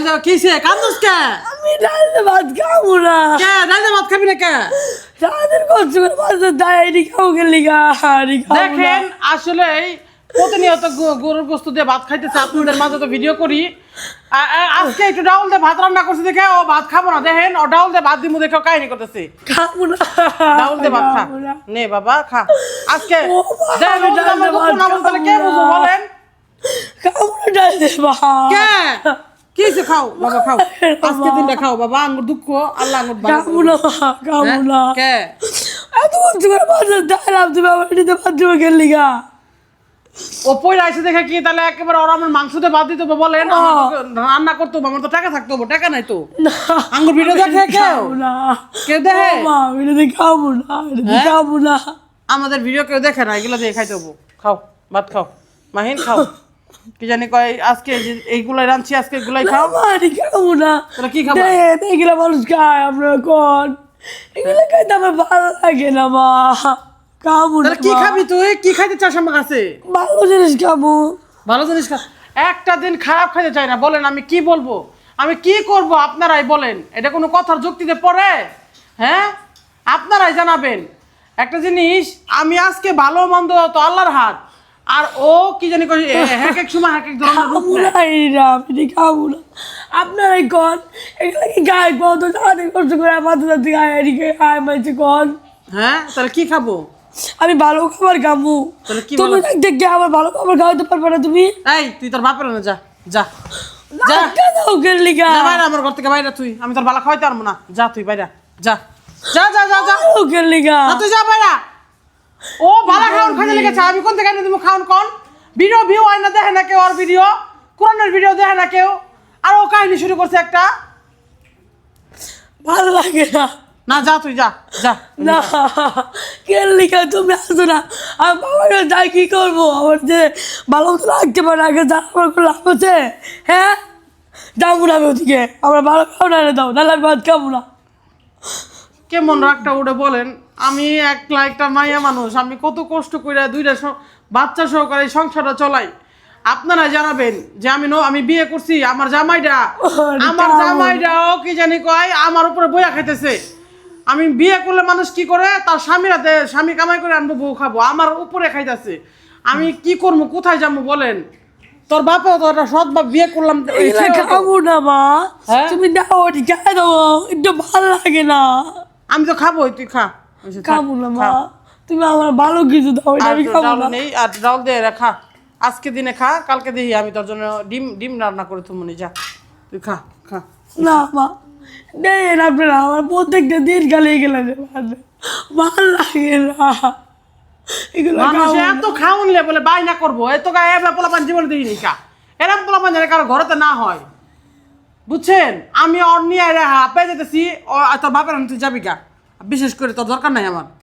ডাল কিসে কান্দুস কে? আমি ডাল ভাত খাবো না। কে ডাল ভাত খাবি না কে? রাতের কষ্ট করে মাছের দায় খাও গেলি গা। দেখেন আসলে প্রতিনিয়ত গরুর গোস্ত দিয়ে ভাত খাইতেছে, আপনাদের মাঝে তো ভিডিও করি। আজকে একটু ডাউল দিয়ে ভাত রান্না করছে দেখে ও ভাত খাবো না, দেখেন ও ডাউল দিয়ে ভাত দিমু দেখে কাহিনী করতেছে। খাবো না, ডাউল দিয়ে ভাত খা, নে বাবা খা আজকে। কে বুঝবো বলেন? খাবো না ডাল দে ভাত। কে কিসে খাও বাবা, খাও আজকে দিনটা খাও বাবা। আঙ্গুর দুঃখ আল্লাহ আঙ্গুর খাবো না, খাবো না। কে এত কষ্ট করে মাছের দায় তুমি আমার এটিতে ভাত দিব গেলি গা। ও পয়লা এসে দেখে কি তাহলে একেবারে ওরা আমার মাংসতে বাদ দিতে হবে বলেন? রান্না করতে হবে, আমার তো টাকা থাকতে হবে, টাকা নাই তো। আঙ্গুর ভিডিও দেখে কেউ কেউ দেখে? খাবো না, খাবো না। আমাদের ভিডিও কেউ দেখে না, এগুলো দিয়ে খাইতে হবো। খাও ভাত খাও মাহিন, খাও। কি জানি কয় আজকে এইগুলাই রাঁধছি, আজকে এগুলাই খাও। খাবো না। তোরা কি খাবো? এগুলো মানুষ খায়, আপনারা কোন এগুলো খাইতে আমার ভালো লাগে না মা। খাবো না। কি খাবি তুই? কি খাইতে চাস আমার কাছে? ভালো জিনিস খাবো। ভালো জিনিস খা। একটা দিন খারাপ খাইতে চাই না, বলেন আমি কি বলবো? আমি কি করব আপনারাই বলেন? এটা কোনো কথার যুক্তিতে পড়ে? হ্যাঁ, আপনারাই জানাবেন। একটা জিনিস, আমি আজকে ভালো মন্দ তো আল্লাহর হাত, আর ও কি জানি এক এক সময় এক এক ধরনের রূপ নেয়। খাবো না। আপনারাই কন এগুলো কি গায়ে কত সারাদিন কষ্ট করে মাথা যাতে গায়ে মাইছে কন। হ্যাঁ, তাহলে কি খাবো? আমি ভালো খাবার খাবো। তুমি দেখে আমার ভালো খাবার খাওয়াতে পারবে না তুমি? এই তুই তোর বাপের না, যা যা যা বাইরে, আমার ঘর থেকে বাইরে তুই। আমি তোর ভালো খাওয়াইতে পারবো না, যা তুই বাইরে যা যা যা যা যা তুই যা বাইরে। ও ভালো খাওয়ান খাইতে লেগেছে, আমি কোন থেকে তুমি খাওয়ান কোন? ভিডিও ভিউ হয় না, দেখে না কেউ, আর ভিডিও কোরআনের ভিডিও দেখে না কেউ, আর ও কাহিনী শুরু করছে একটা। ভালো লাগে না। না যা তুই যা যা না কেলিকা তুমি আসো না। আমি বাবা যাই কি করবো? আমার যে ভালো মতো রাখতে পারে আগে যা আমার কোনো লাভ আছে? হ্যাঁ, যাবো না আমি ওদিকে। আমার ভালো খাও না দাও, নাহলে আমি ভাত খাবো না। কেমন রাগটা উঠে বলেন? আমি একটা মাইয়া মানুষ, আমি কত কষ্ট করে দুইটা বাচ্চা সহকারে সংসারটা চলাই। আপনারা জানাবেন যে আমি বিয়ে করছি, আমার জামাইটাও কি জানি কয় আমার উপরে বইয়া খাইতেছে। আমি বিয়ে করলে মানুষ কি করে? তার স্বামী কামাই করে আনবো, বউ খাবো, আমার উপরে খাইতেছে। আমি কি করবো, কোথায় যাবো বলেন? তোর বাপেও তো একটা সৎ বাপ, বিয়ে করলাম। খাবো না মা, তুমি দাও খাই দাও, একটু ভালো লাগে না। আমি তো খাবোই, তুই খা। খাবো না মা, তুমি আমার ভালো কিছু দাও, আমি খাবো না। নেই আর ডাল দিয়ে খা, আজকে দিনে খা, কালকে দেখি আমি তোর জন্য ডিম রান্না করে তুমি যা, তুই খা খা। না মা দেন আপনারা, আমার প্রত্যেকটা দিন গালে গেলে ভালো লাগে না। এগুলো এত খাওয়ানলে বলে বায়না করবো, এত পোলাপান জীবনে দিইনি কা। এরম পোলাপান যেন কারো ঘরেতে না হয়, বুঝছেন? আমি অন্য পেয়ে যেতেছি, তোর বাপের তুই যাবি কা, বিশেষ করে তোর দরকার নাই আমার।